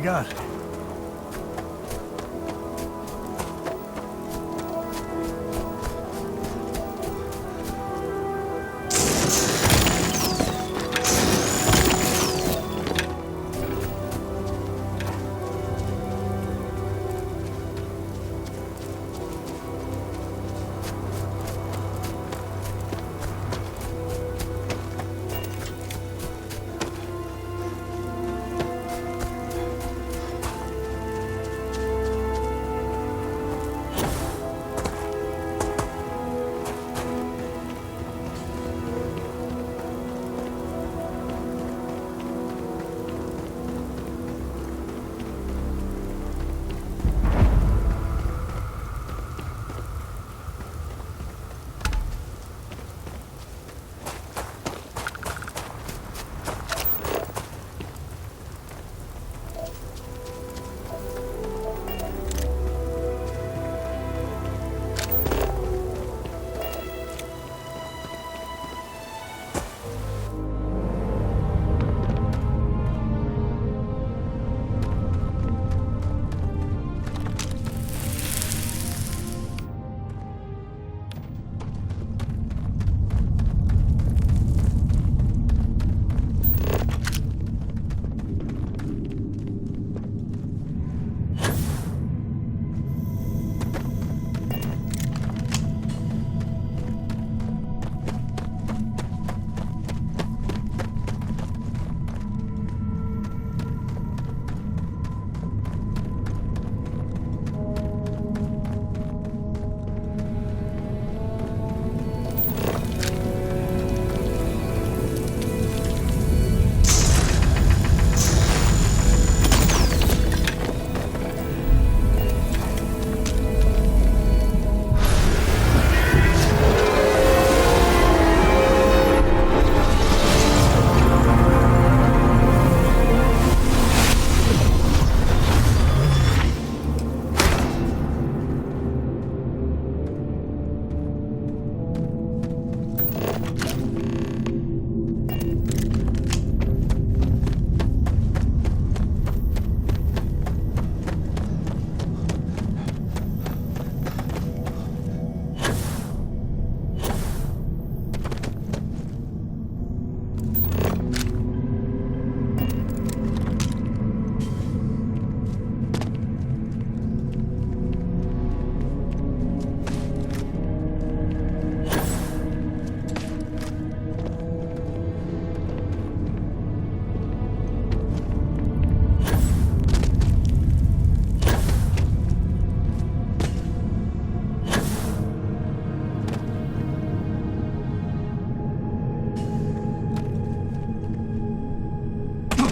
we got?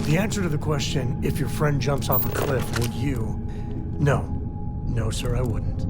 The answer to the question, if your friend jumps off a cliff, would you? No. No, sir, I wouldn't.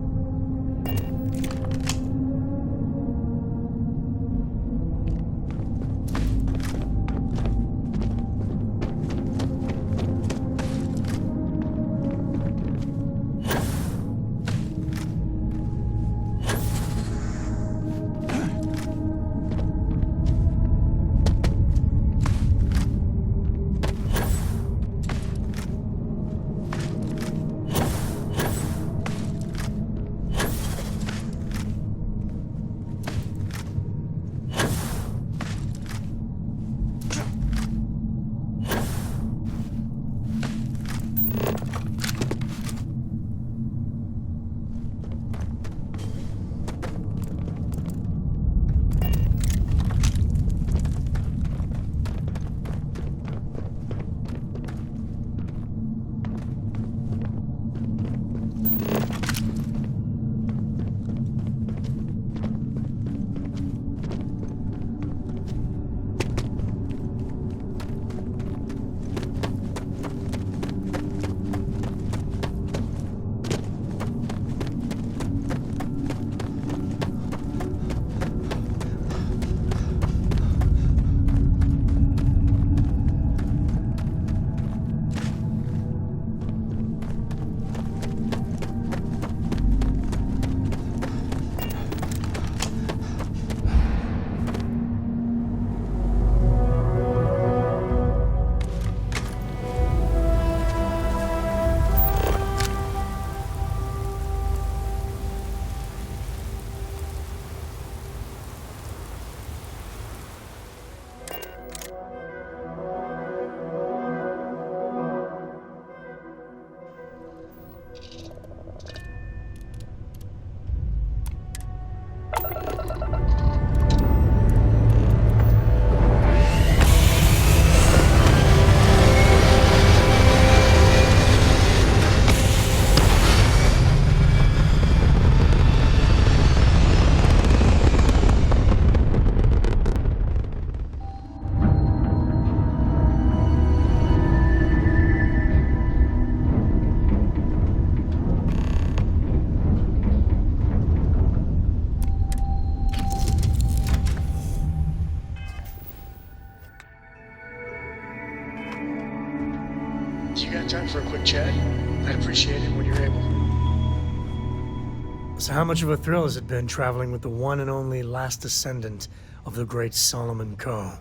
So how much of a thrill has it been traveling with the one and only last descendant of the great Solomon Coe?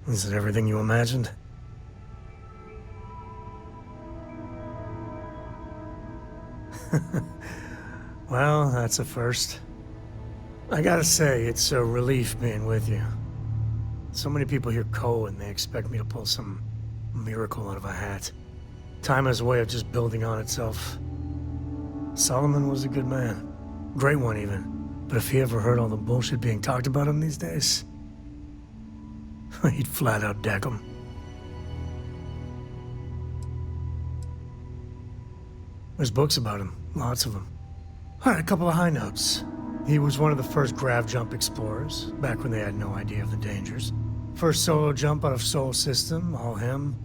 Is it everything you imagined? Well, that's a first. I gotta say, it's a relief being with you. So many people hear Coe and they expect me to pull some miracle out of a hat. Time has a way of just building on itself. Solomon was a good man. Great one, even. But if he ever heard all the bullshit being talked about him these days, he'd flat out deck him. There's books about him, lots of them. All right, a couple of high notes. He was one of the first grav jump explorers, back when they had no idea of the dangers. First solo jump out of Sol System, all him.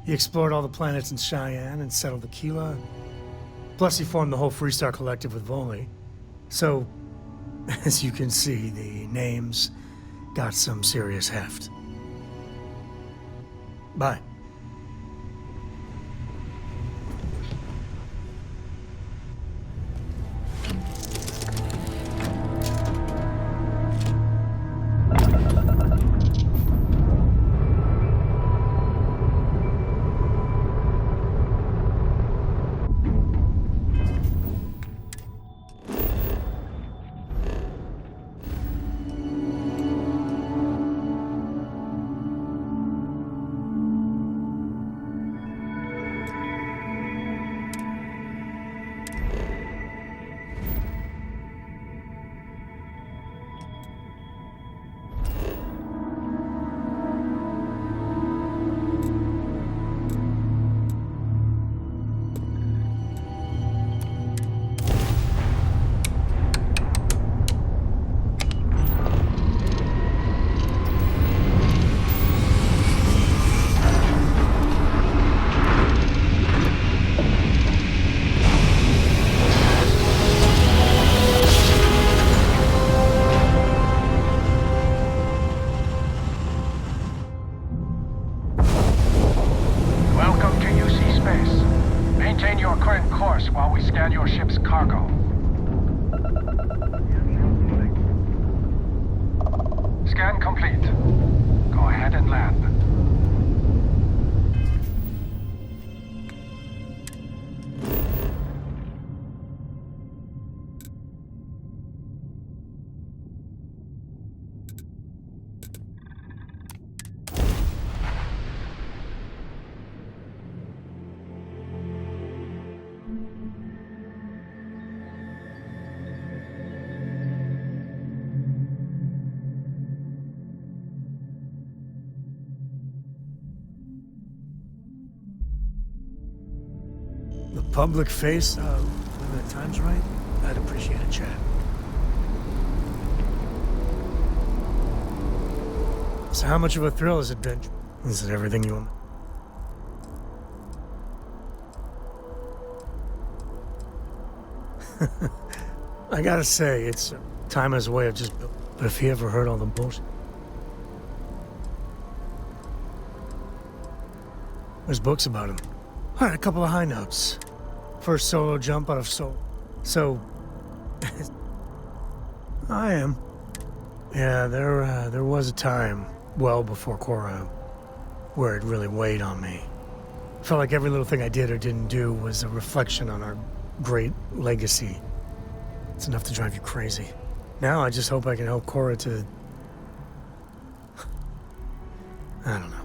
He explored all the planets in Cheyenne and settled Aquila. Plus, he formed the whole Freestar Collective with Volley. So, as you can see, the names got some serious heft. Bye. Scan complete. Go ahead and land. The public face, when the time's right, I'd appreciate a chat. So how much of a thrill has it been? Is it everything you want? I gotta say, it's time has a way of just... But if he ever heard all the bullshit... There's books about him. All right, a couple of high notes. First solo jump out of Sol. So... I am. Yeah, there was a time, well before Cora, where it really weighed on me. Felt like every little thing I did or didn't do was a reflection on our great legacy. It's enough to drive you crazy. Now I just hope I can help Cora to... I don't know.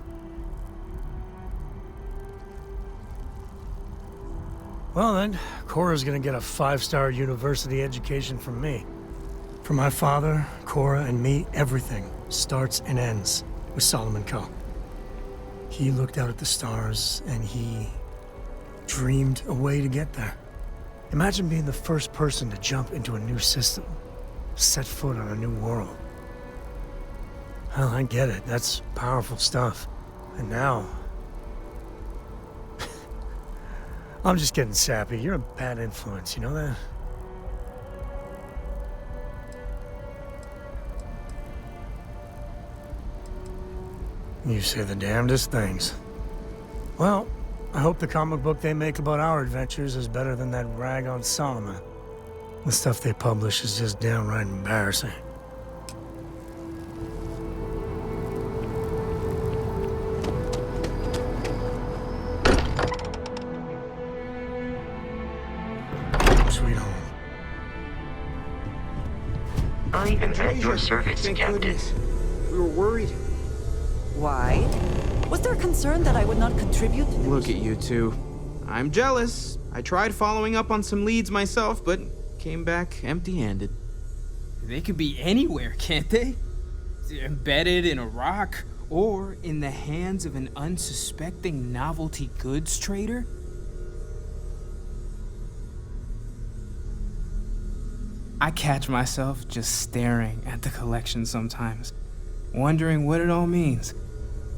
Well then, Cora's gonna get a 5-star university education from me. For my father, Cora, and me, everything starts and ends with Solomon Coe. He looked out at the stars, and he dreamed a way to get there. Imagine being the first person to jump into a new system, set foot on a new world. Hell, I get it. That's powerful stuff. And now... I'm just getting sappy. You're a bad influence, you know that? You say the damnedest things. Well, I hope the comic book they make about our adventures is better than that rag on Solomon. The stuff they publish is just downright embarrassing. Sweet home. I am at your service, Thank Captain. goodness. We were worried. Why? Was there a concern that I would not contribute? Look at you two. I'm jealous. I tried following up on some leads myself, but came back empty-handed. They could be anywhere, can't they? Embedded in a rock, or in the hands of an unsuspecting novelty goods trader? I catch myself just staring at the collection sometimes, wondering what it all means.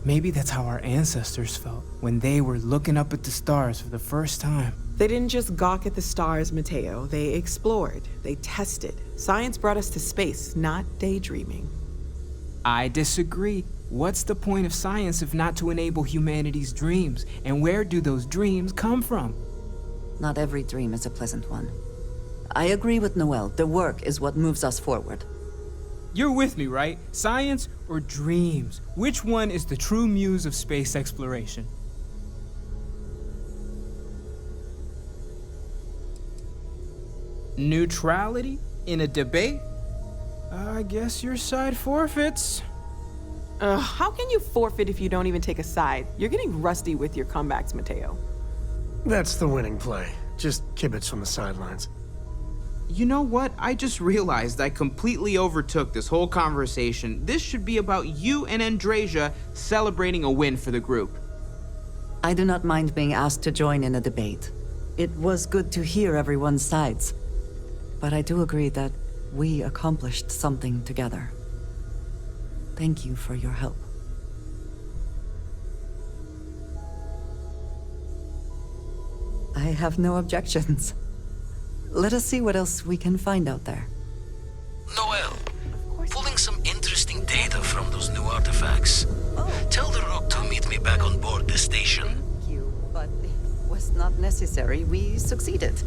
Maybe that's how our ancestors felt when they were looking up at the stars for the first time. They didn't just gawk at the stars, Mateo. They explored. They tested. Science brought us to space, not daydreaming. I disagree. What's the point of science if not to enable humanity's dreams? And where do those dreams come from? Not every dream is a pleasant one. I agree with Noel. The work is what moves us forward. You're with me, right? Science or dreams? Which one is the true muse of space exploration? Neutrality in a debate? I guess your side forfeits. How can you forfeit if you don't even take a side? You're getting rusty with your comebacks, Mateo. That's the winning play. Just kibitz from the sidelines. You know what? I just realized I completely overtook this whole conversation. This should be about you and Andrasia celebrating a win for the group. I do not mind being asked to join in a debate. It was good to hear everyone's sides. But I do agree that we accomplished something together. Thank you for your help. I have no objections. Let us see what else we can find out there. Noel, pulling some interesting data from those new artifacts. Tell the Rook to meet me back on board the station. Thank you, but it was not necessary. We succeeded.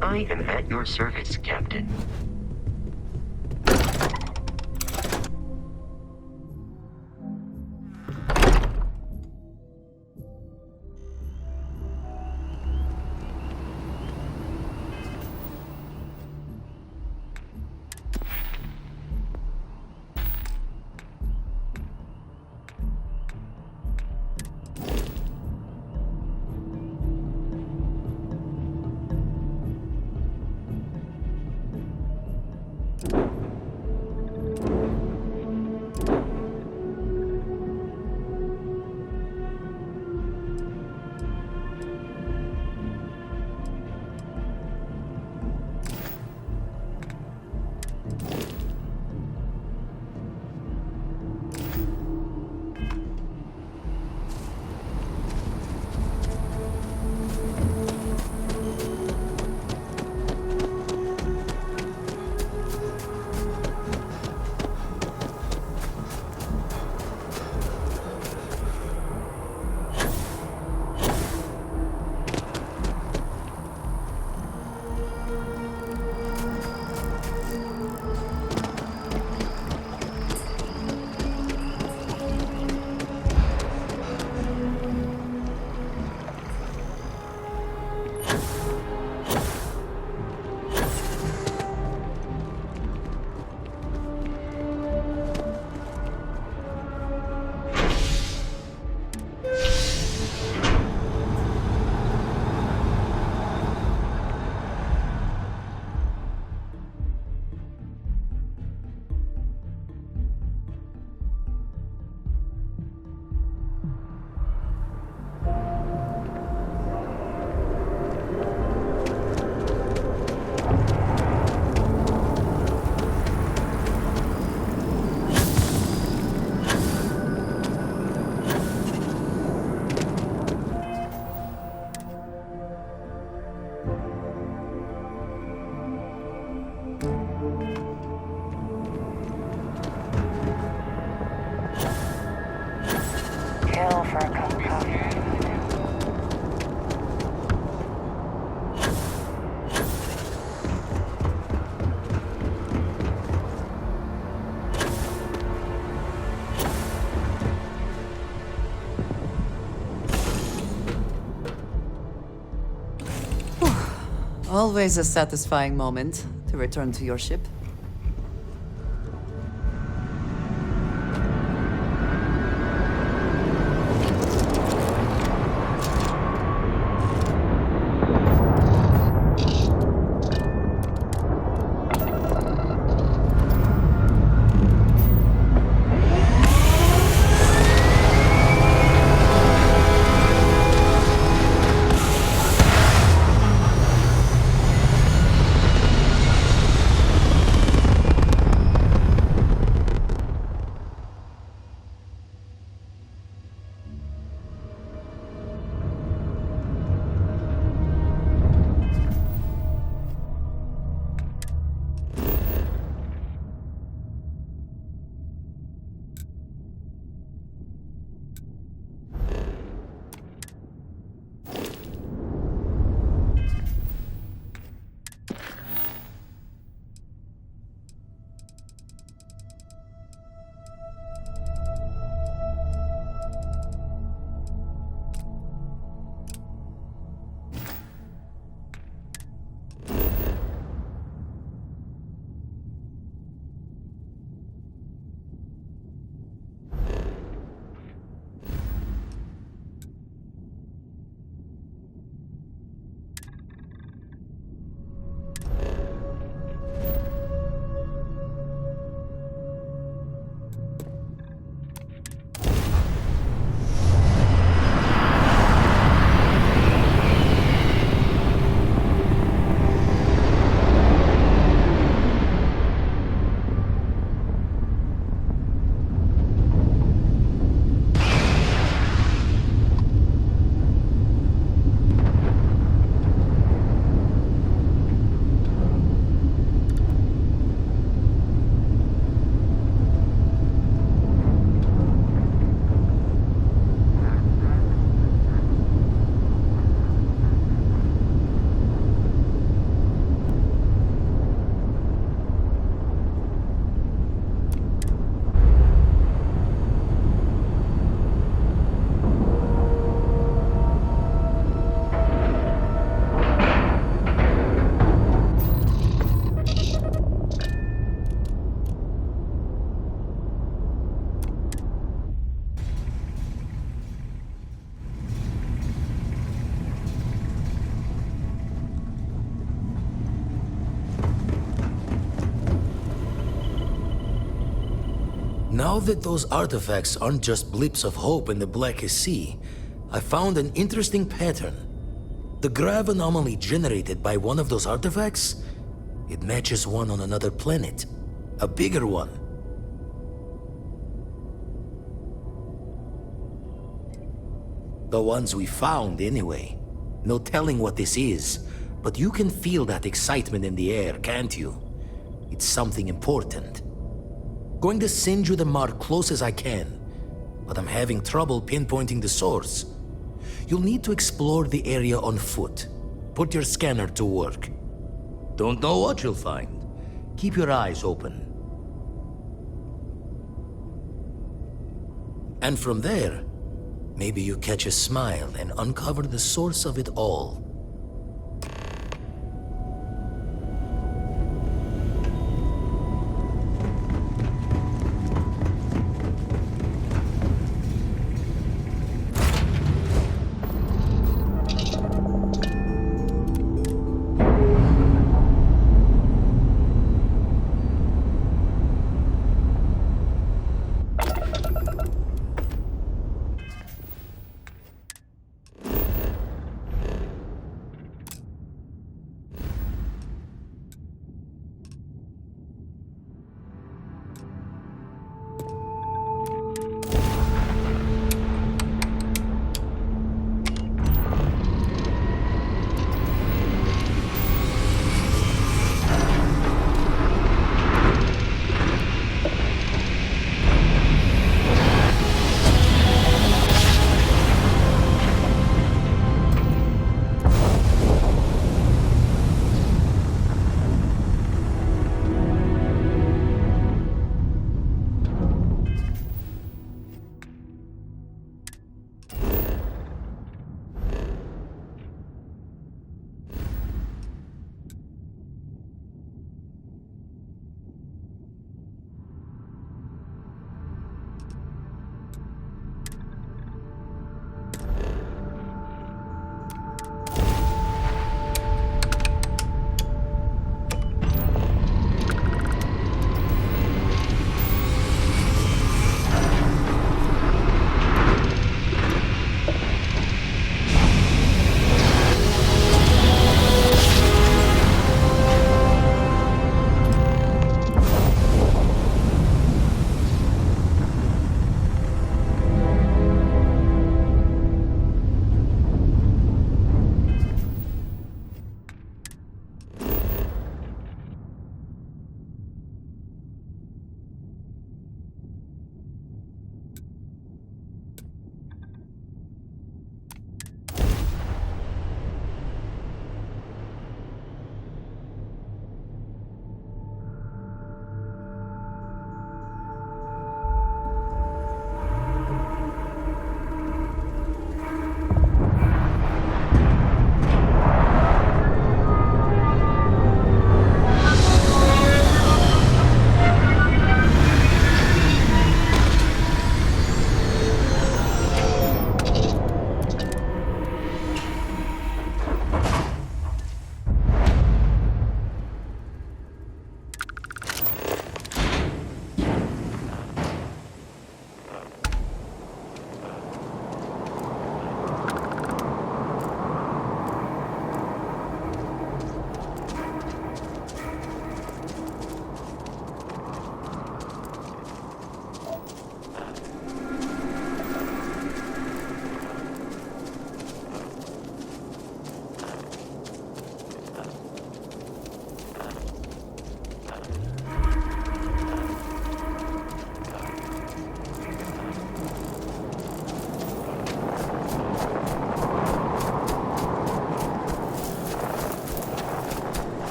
I am at your service, Captain. Always a satisfying moment to return to your ship. Now that those artifacts aren't just blips of hope in the blackest sea, I found an interesting pattern. The grav anomaly generated by one of those artifacts, it matches one on another planet. A bigger one. The ones we found, anyway. No telling what this is, but you can feel that excitement in the air, can't you? It's something important. Going to send you the mark close as I can, but I'm having trouble pinpointing the source. You'll need to explore the area on foot. Put your scanner to work. Don't know what you'll find. Keep your eyes open. And from there, maybe you catch a smile and uncover the source of it all.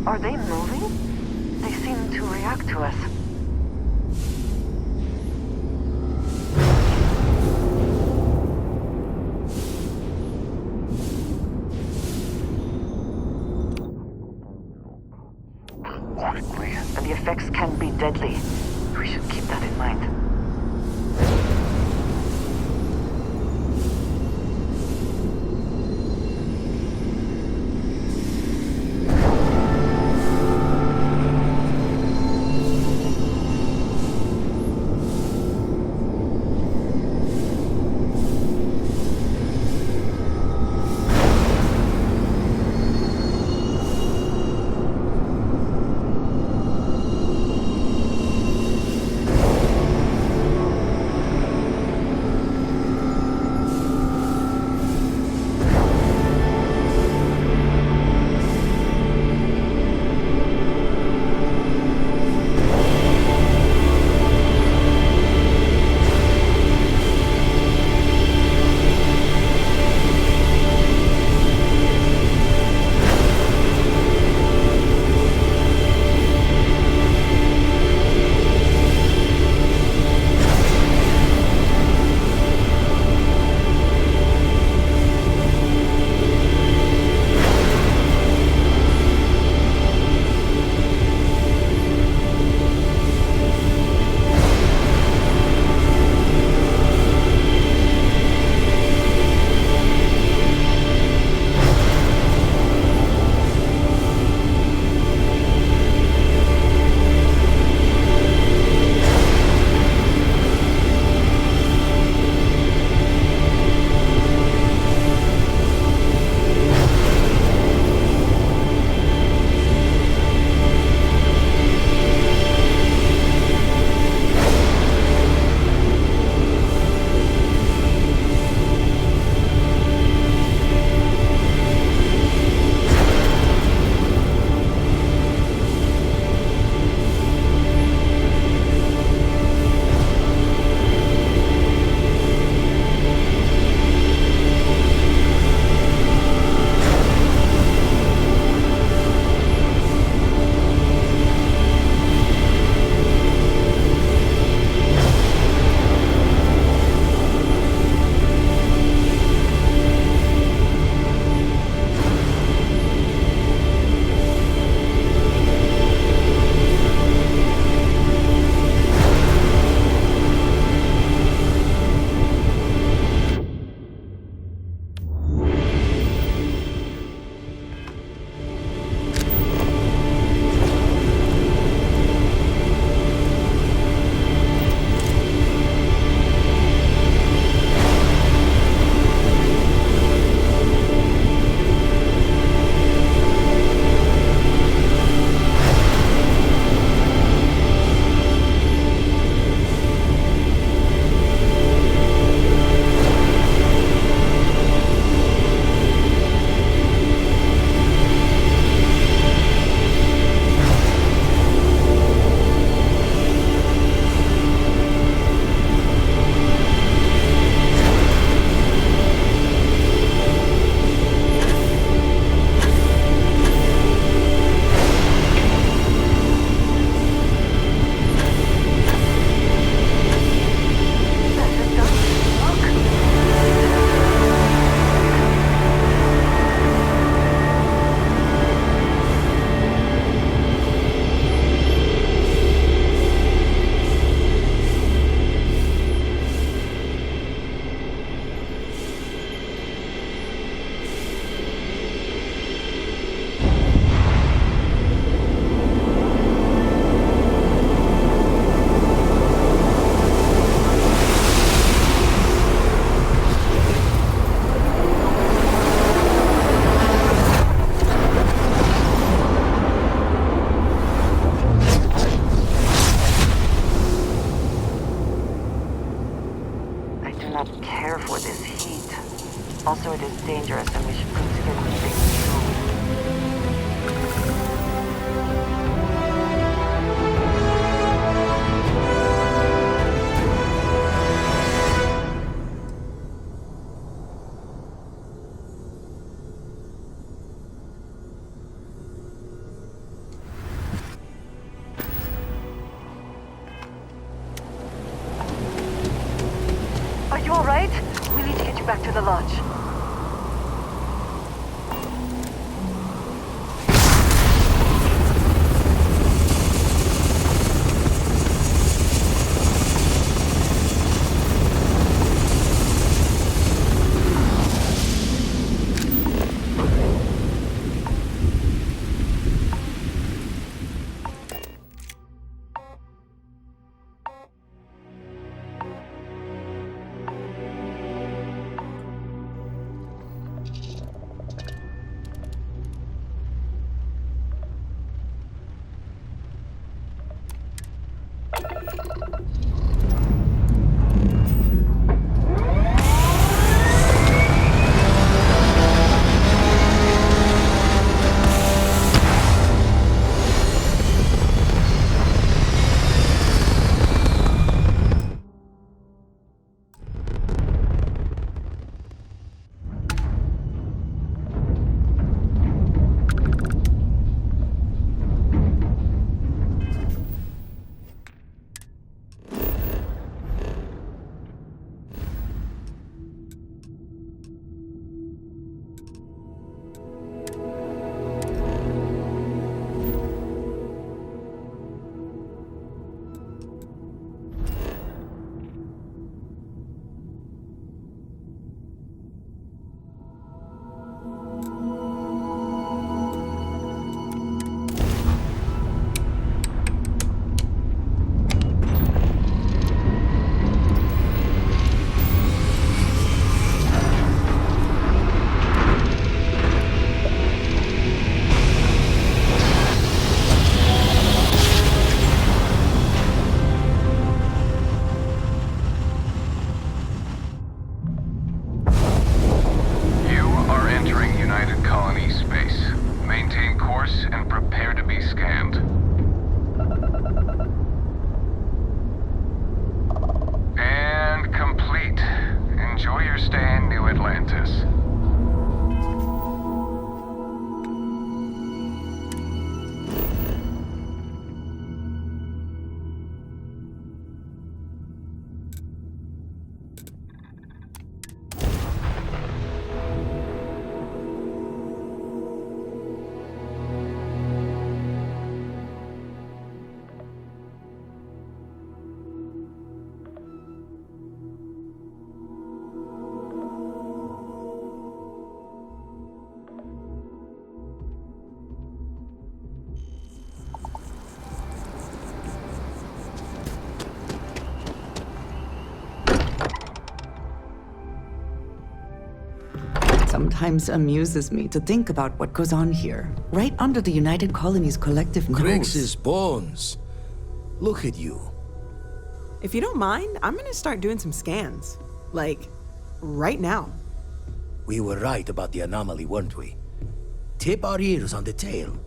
Are they moving? They seem to react to us. Quickly. And the effects can be deadly. We should keep that in mind. Also, it is dangerous and we should consider leaving soon. all right? We need to get you back to the lodge. Sometimes amuses me to think about what goes on here, right under the United Colonies' collective nose. Grix's bones. Look at you. If you don't mind, I'm gonna start doing some scans. Like, right now. We were right about the anomaly, weren't we? Tip our ears on the tail.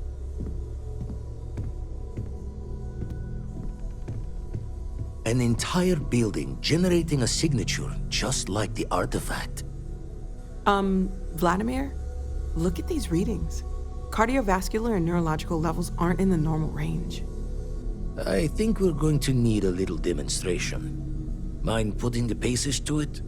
An entire building generating a signature just like the artifact. Vladimir, look at these readings. Cardiovascular and neurological levels aren't in the normal range. I think we're going to need a little demonstration. Mind putting the paces to it?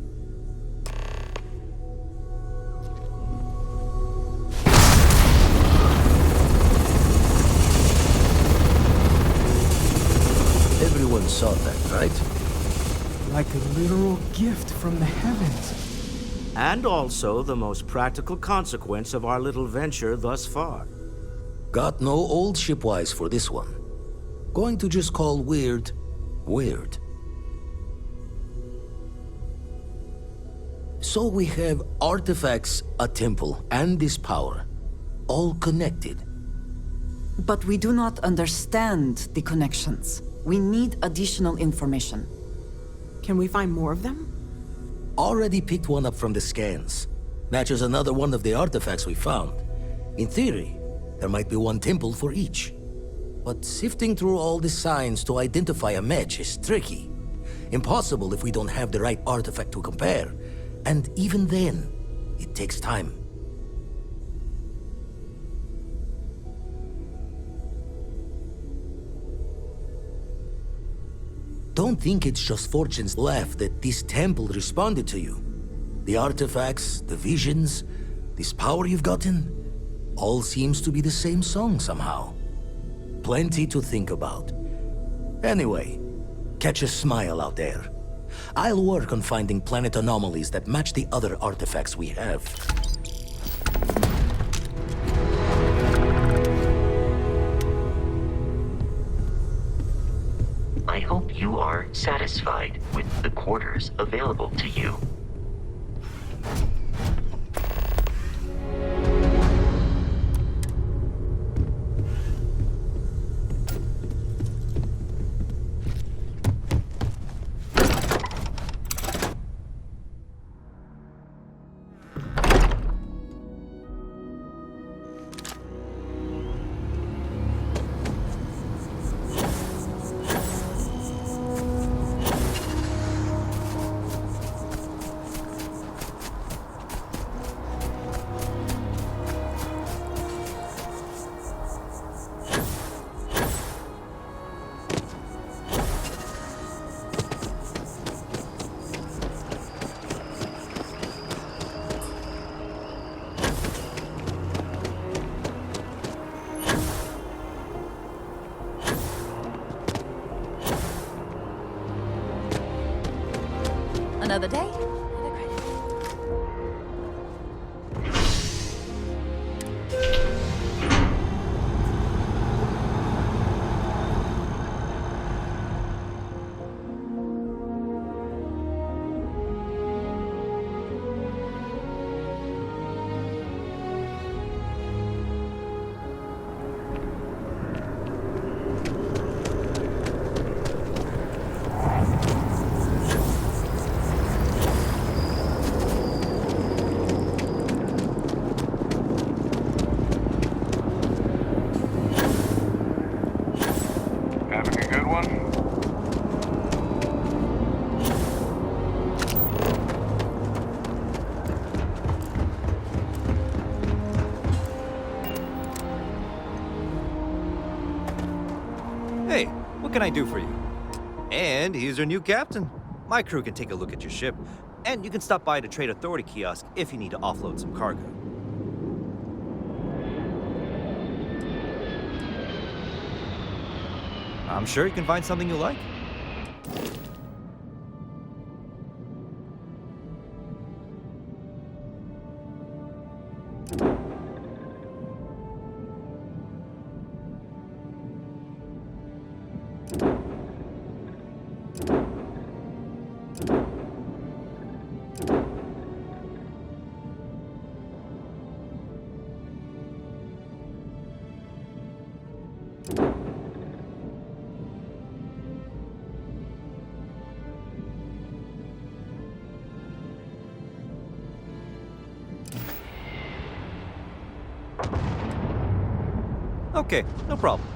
Everyone saw that, right? Like a literal gift from the heavens. And also the most practical consequence of our little venture thus far. Got no old shipwise for this one. Going to just call weird, weird. So we have artifacts, a temple, and this power, all connected. But we do not understand the connections. We need additional information. Can we find more of them? Already picked one up from the scans. Matches another one of the artifacts we found. In theory, there might be one temple for each. But sifting through all the signs to identify a match is tricky. Impossible if we don't have the right artifact to compare. And even then, it takes time. don't think it's just fortunes left that this temple responded to you. The artifacts, the visions, this power you've gotten, all seems to be the same song somehow. Plenty to think about. Anyway, catch a smile out there. I'll work on finding planet anomalies that match the other artifacts we have. I hope you are satisfied with the quarters available to you. Another day, another credit. Having a good one? Hey, what can I do for you? And here's your new captain. My crew can take a look at your ship, and you can stop by the Trade Authority kiosk if you need to offload some cargo. I'm sure you can find something you like. Okay, no problem.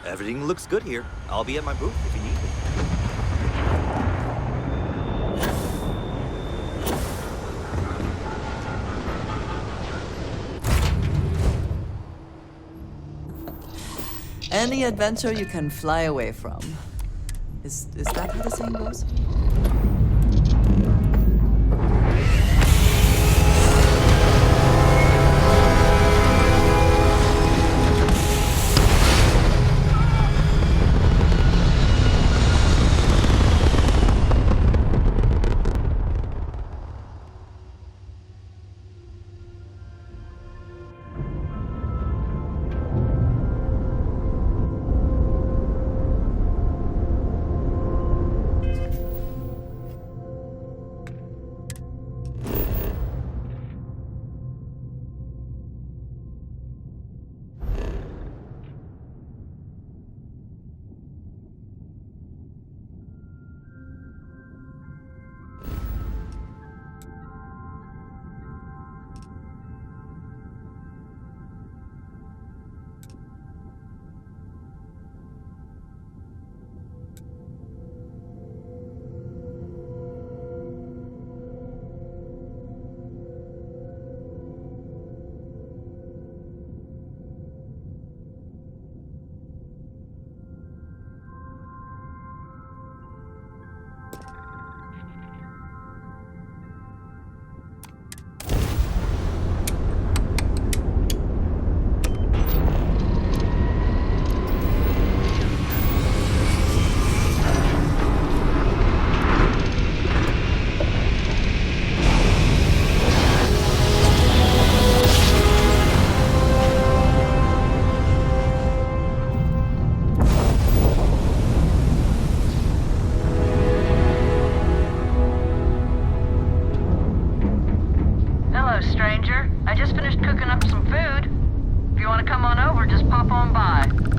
Everything looks good here. I'll be at my booth if you need me. Any adventure you can fly away from. Is that how the saying goes? stranger. I just finished cooking up some food. If you want to come on over, just pop on by.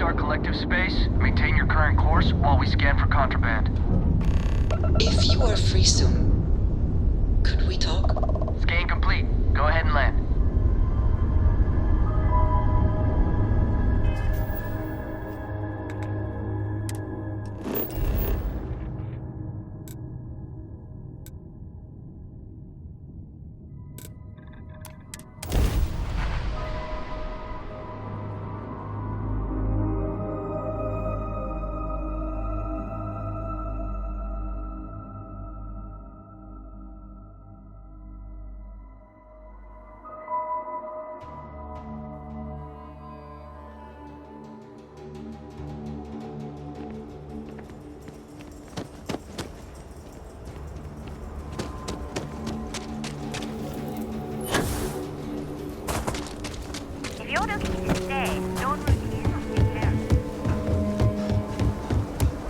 our collective space. Maintain your current course while we scan for contraband. If you are free soon, could we talk? Scan complete. Go ahead and land.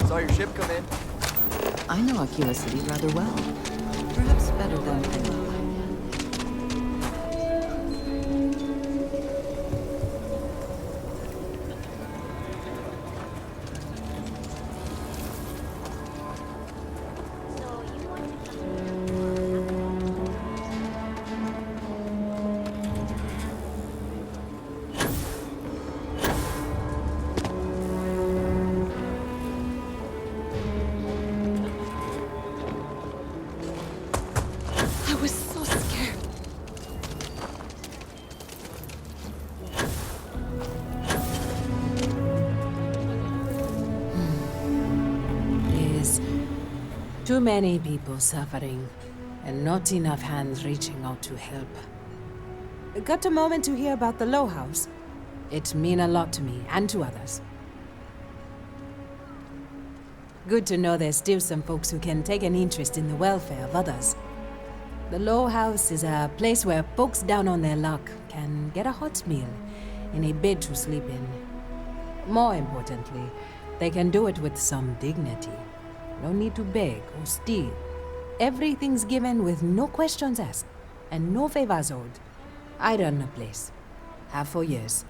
Saw your ship come in. I know Aquila City rather well. Perhaps better than anyone. I was so scared. There's too many people suffering, and not enough hands reaching out to help. Got a moment to hear about the Low House? It mean a lot to me, and to others. Good to know there's still some folks who can take an interest in the welfare of others. The Low House is a place where folks down on their luck can get a hot meal and a bed to sleep in. More importantly, they can do it with some dignity. No need to beg or steal. Everything's given with no questions asked and no favors owed. I run the place. Have for years.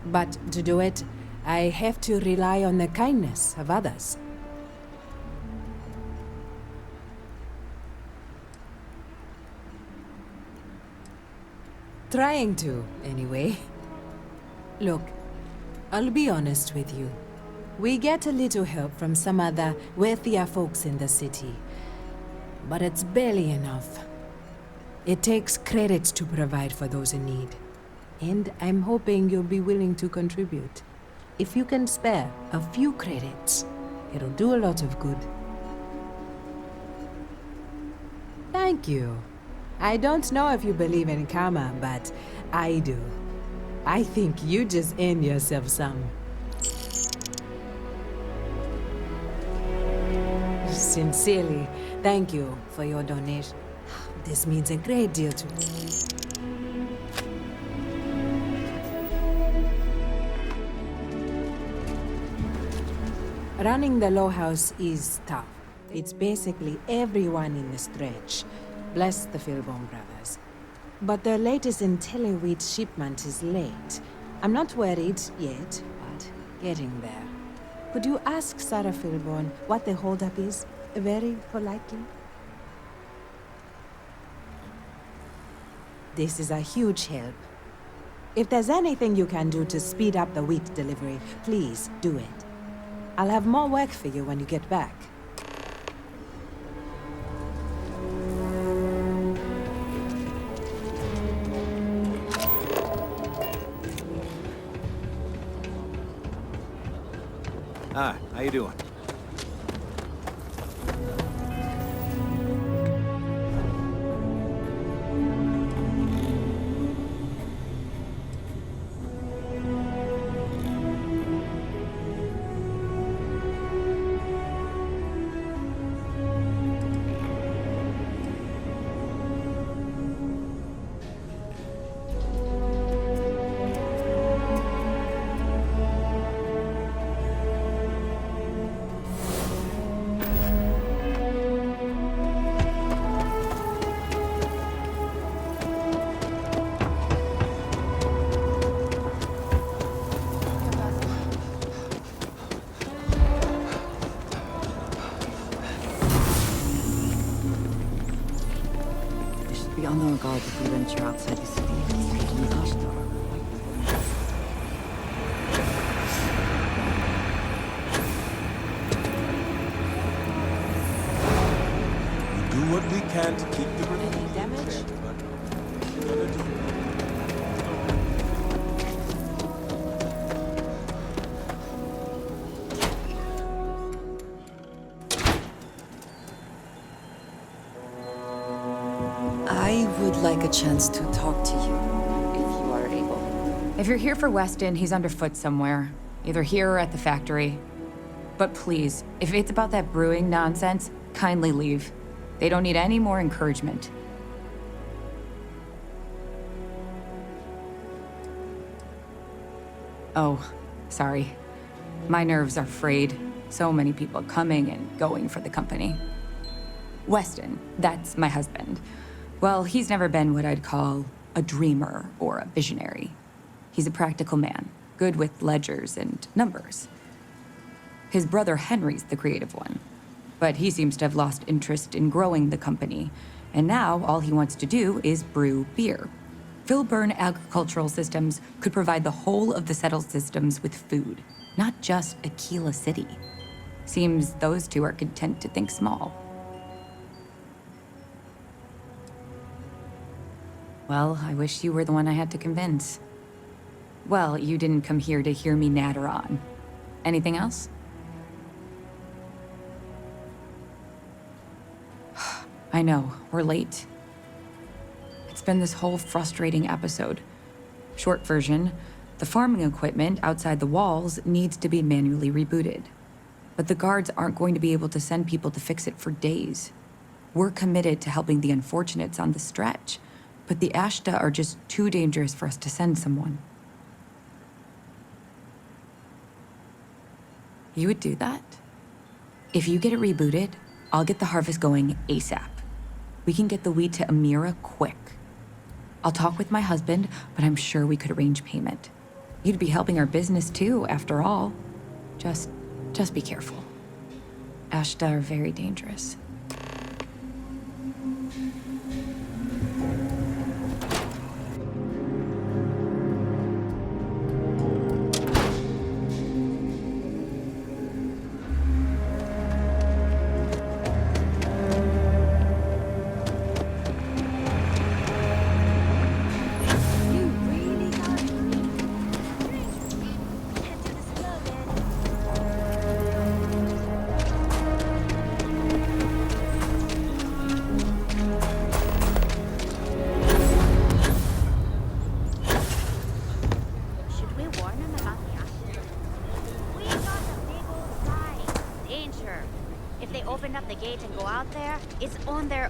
But to do it, I have to rely on the kindness of others. Trying to, anyway. Look, I'll be honest with you. We get a little help from some other wealthier folks in the city, but it's barely enough. It takes credits to provide for those in need, and I'm hoping you'll be willing to contribute. If you can spare a few credits, it'll do a lot of good. Thank you. I don't know if you believe in karma, but I do. I think you just earned yourself some. Sincerely, thank you for your donation. This means a great deal to me. Running the Low House is tough. It's basically everyone in the stretch. Bless the Philbone brothers. But their latest IntelliWheat shipment is late. I'm not worried yet, but getting there. Could you ask Sarah Philbone what the holdup is? Very politely. This is a huge help. If there's anything you can do to speed up the wheat delivery, please do it. I'll have more work for you when you get back. Hi, how you doing? We all know a god if we venture outside the city. It's only Ashtar. We do what we can to keep the Any damage? I would like a chance to talk to you, if you are able. If you're here for Weston, he's underfoot somewhere. Either here or at the factory. But please, if it's about that brewing nonsense, kindly leave. They don't need any more encouragement. Oh, sorry. My nerves are frayed. So many people coming and going for the company. Weston, that's my husband. Well, he's never been what I'd call a dreamer or a visionary. He's a practical man, good with ledgers and numbers. His brother Henry's the creative one, but he seems to have lost interest in growing the company, and now all he wants to do is brew beer. Filburn Agricultural Systems could provide the whole of the settled systems with food, not just Aquila City. Seems those two are content to think small. Well, I wish you were the one I had to convince. Well, you didn't come here to hear me natter on. Anything else? I know, we're late. It's been this whole frustrating episode. Short version, the farming equipment outside the walls needs to be manually rebooted. But the guards aren't going to be able to send people to fix it for days. We're committed to helping the unfortunates on the stretch, but the Ashta are just too dangerous for us to send someone. You would do that? If you get it rebooted, I'll get the harvest going ASAP. We can get the wheat to Amira quick. I'll talk with my husband, but I'm sure we could arrange payment. You'd be helping our business too, after all. Just be careful. Ashta are very dangerous.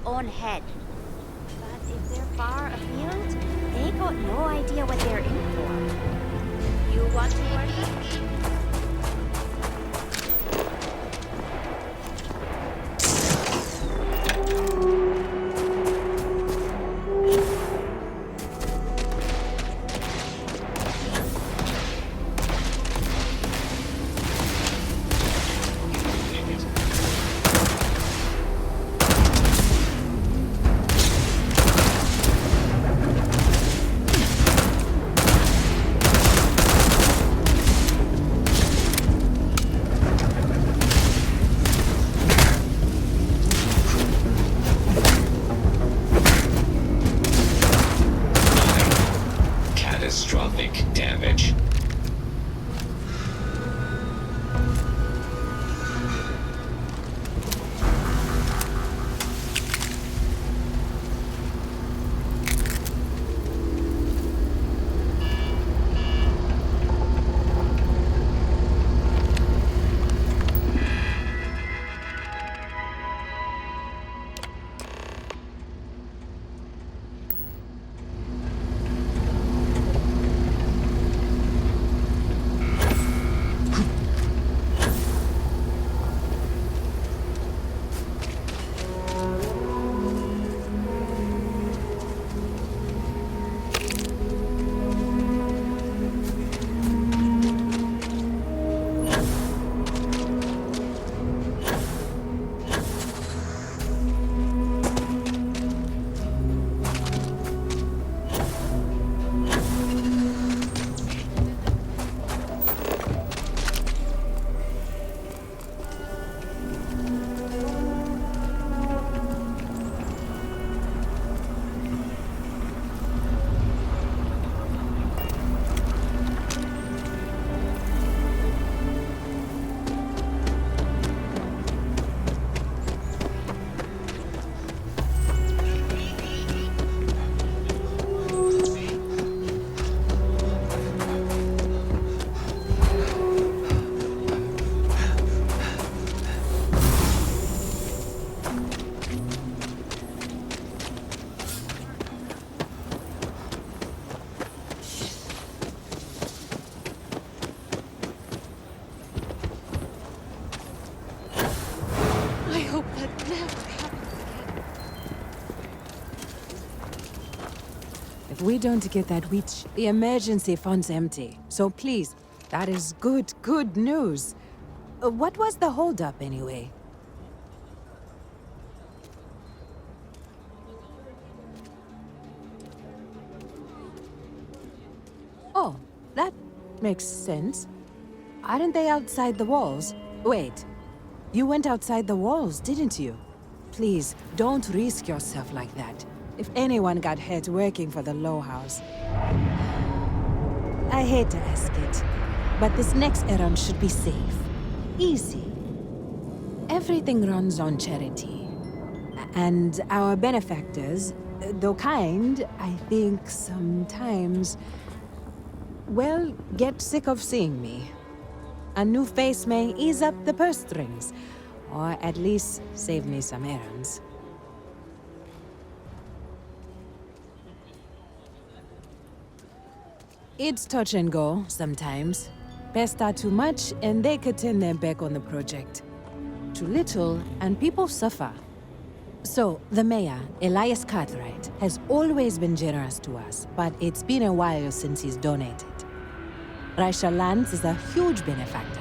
Own head. But if they're far afield, they got no idea what they're in for. You want to warn them? If we don't get that witch, the emergency fund's empty. So please, that is good news. What was the holdup anyway? Oh, that makes sense. Aren't they outside the walls? Wait, you went outside the walls, didn't you? Please, don't risk yourself like that. If anyone got hurt working for the Low House. I hate to ask it, but this next errand should be safe. Easy. Everything runs on charity. And our benefactors, though kind, I think sometimes, well, get sick of seeing me. A new face may ease up the purse strings, or at least save me some errands. It's touch and go, sometimes. Pester too much, and they could turn their back on the project. Too little, and people suffer. So, the mayor, Elias Cartwright, has always been generous to us, but it's been a while since he's donated. Raisha Lands is a huge benefactor.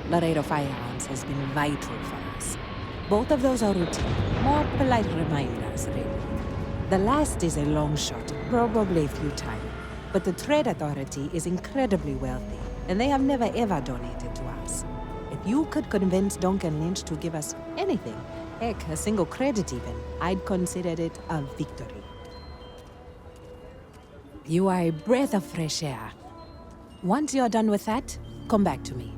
Laredo Firearms has been vital for us. Both of those are routine, more polite reminders, really. The last is a long shot, probably futile. But the Trade Authority is incredibly wealthy, and they have never ever donated to us. If you could convince Duncan Lynch to give us anything, heck, a single credit even, I'd consider it a victory. You are a breath of fresh air. Once you're done with that, come back to me.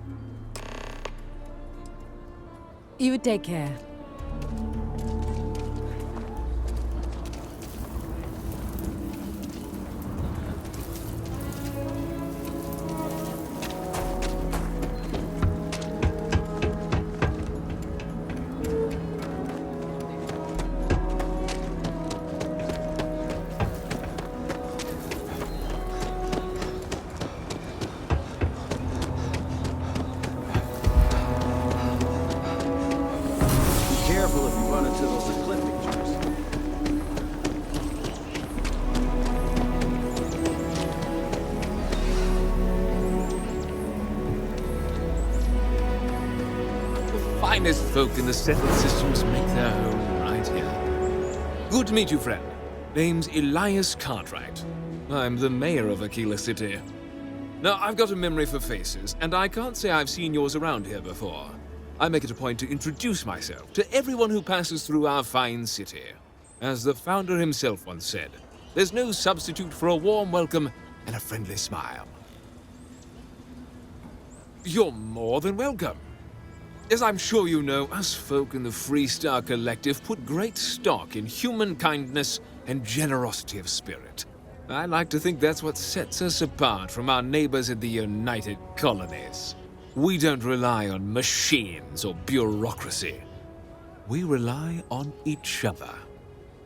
You take care. Careful if you run into those cliff features. The finest folk in the settled systems make their home right here. Good to meet you, friend. Name's Elias Cartwright. I'm the mayor of Aquila City. Now, I've got a memory for faces, and I can't say I've seen yours around here before. I make it a point to introduce myself to everyone who passes through our fine city. As the founder himself once said, there's no substitute for a warm welcome and a friendly smile. You're more than welcome. As I'm sure you know, us folk in the Freestar Collective put great stock in human kindness and generosity of spirit. I like to think that's what sets us apart from our neighbors in the United Colonies. We don't rely on machines or bureaucracy. We rely on each other.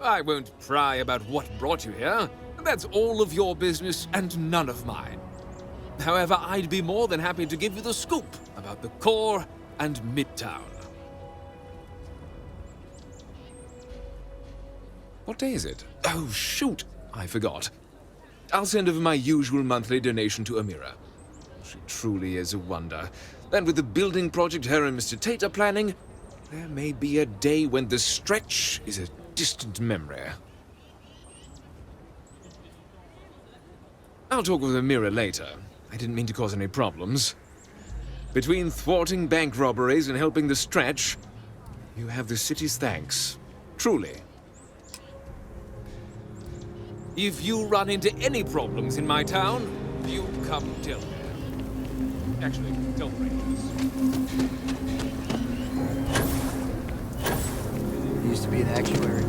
I won't pry about what brought you here. That's all of your business and none of mine. However, I'd be more than happy to give you the scoop about the core and Midtown. What day is it? Oh, shoot! I forgot. I'll send over my usual monthly donation to Amira. She truly is a wonder. And with the building project her and Mr. Tate are planning, there may be a day when the stretch is a distant memory. I'll talk with Amira later. I didn't mean to cause any problems. Between thwarting bank robberies and helping the stretch, you have the city's thanks. Truly. If you run into any problems in my town, you come tell me. Actually, don't break this. Used to be an actuary.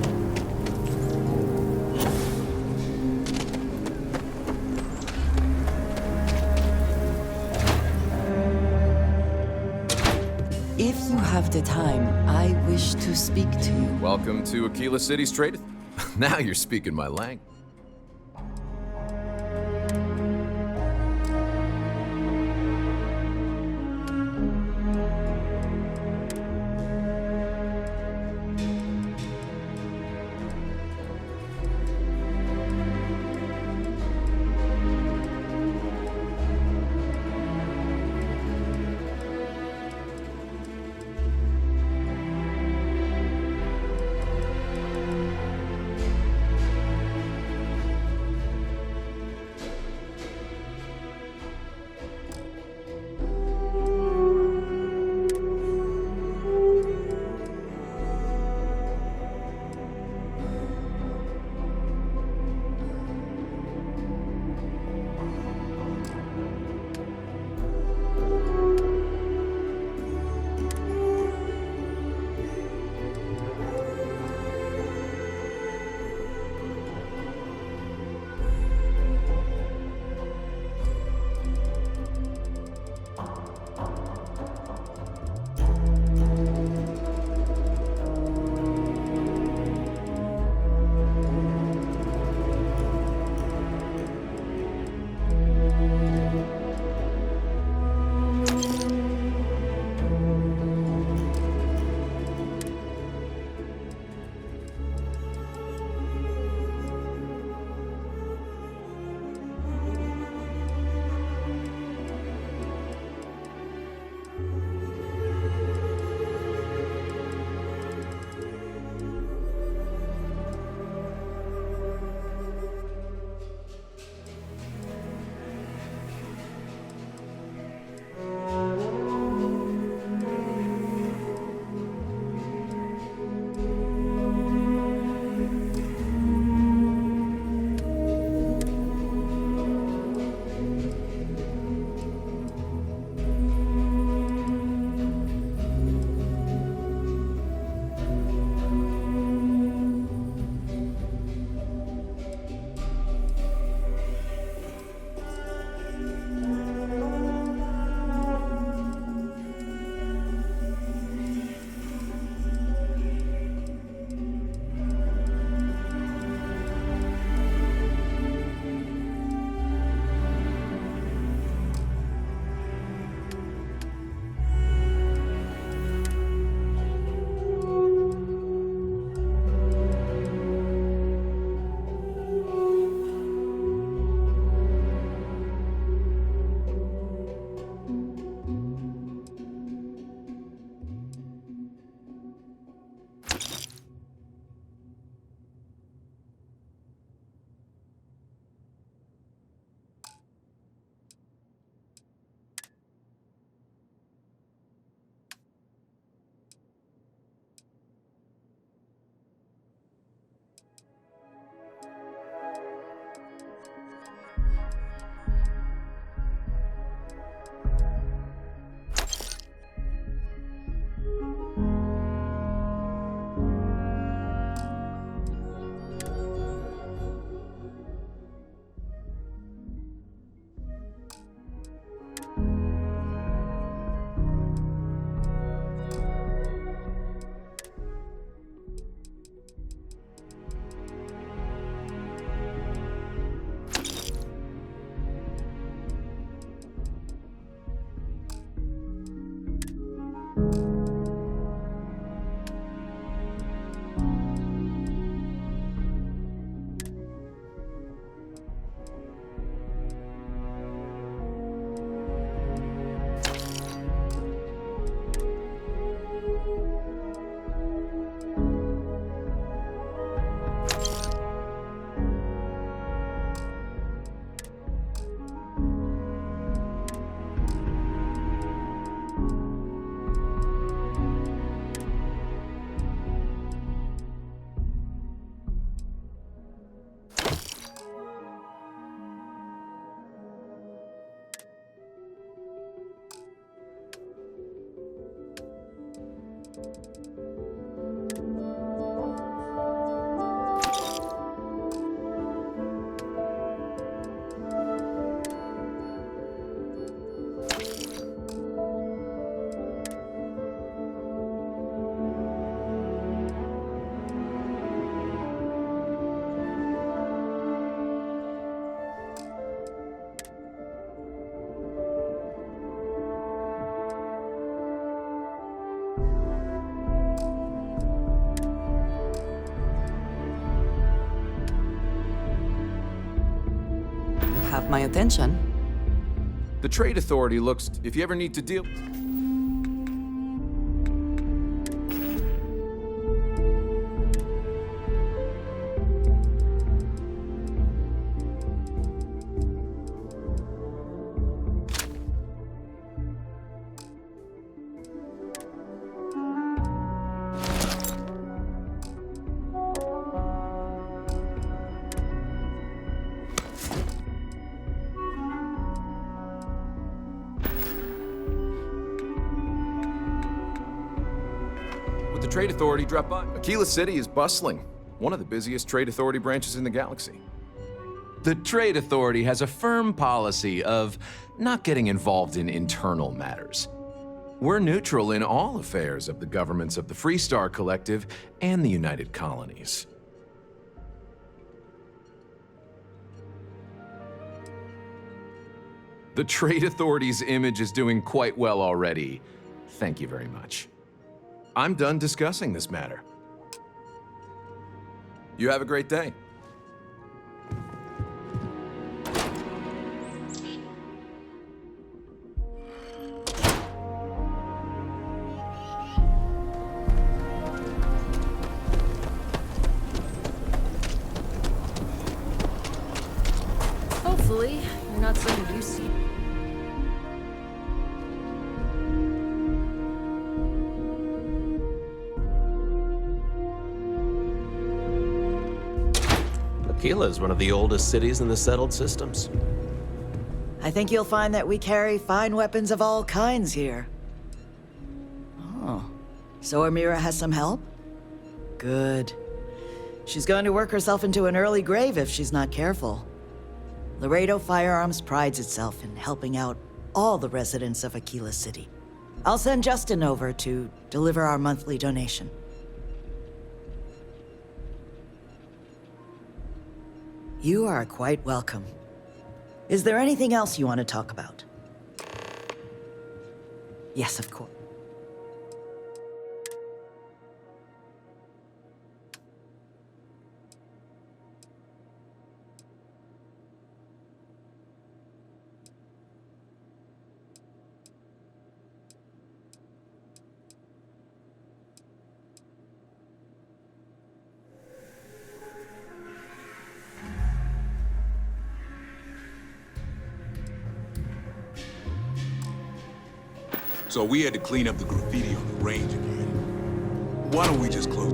If you have the time, I wish to speak to you. Welcome to Aquila City's trade. Now you're speaking my language. have my attention. The Trade Authority looks, if you ever need to deal... With the Trade Authority, drop by. Aquila City is bustling. One of the busiest Trade Authority branches in the galaxy. The Trade Authority has a firm policy of not getting involved in internal matters. We're neutral in all affairs of the governments of the Freestar Collective and the United Colonies. The Trade Authority's image is doing quite well already. Thank you very much. I'm done discussing this matter. You have a great day. Hopefully, you're not someone you see. Aquila is one of the oldest cities in the settled systems. I think you'll find that we carry fine weapons of all kinds here. Oh. So Amira has some help? Good. She's going to work herself into an early grave if she's not careful. Laredo Firearms prides itself in helping out all the residents of Aquila City. I'll send Justin over to deliver our monthly donation. You are quite welcome. Is there anything else you want to talk about? Yes, of course. So we had to clean up the graffiti on the range again. Why don't we just close?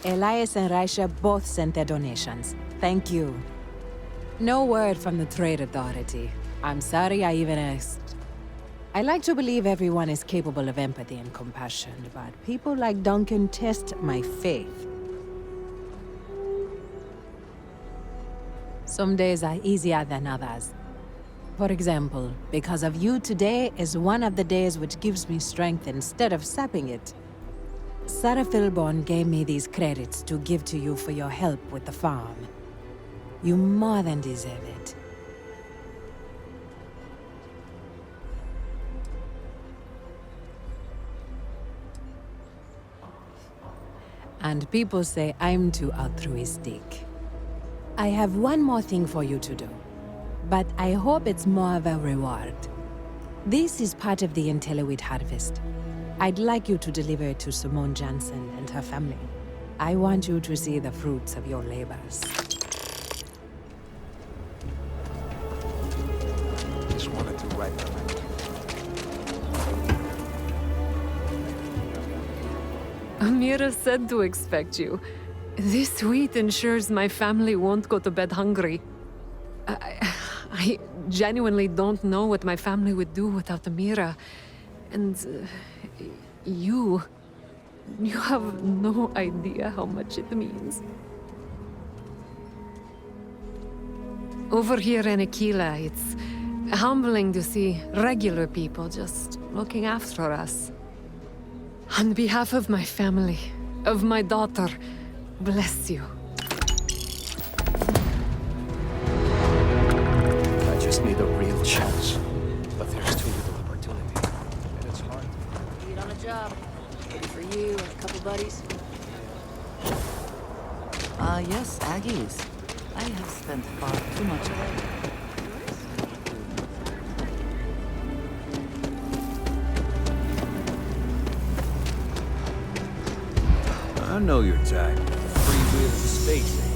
Elias and Raisha both sent their donations. Thank you. No word from the Trade Authority. I'm sorry I even asked. I like to believe everyone is capable of empathy and compassion, but people like Duncan test my faith. Some days are easier than others. For example, because of you, today is one of the days which gives me strength instead of sapping it. Sarah Philborn gave me these credits to give to you for your help with the farm. You more than deserve it. And people say I'm too altruistic. I have one more thing for you to do, but I hope it's more of a reward. This is part of the Intelliwit harvest. I'd like you to deliver it to Simone Jansen and her family. I want you to see the fruits of your labors. Just wanted to write them. Amira said to expect you. This wheat ensures my family won't go to bed hungry. I genuinely don't know what my family would do without Amira. And you have no idea how much it means. Over here in Aquila, it's humbling to see regular people just looking after us. On behalf of my family, of my daughter, bless you. I just need a real chance. But there's too little opportunity. And it's hard. Need on a job. Maybe for you and a couple buddies. Yes, Aggies. I have spent far too much of it. I know your type. Free will of the space.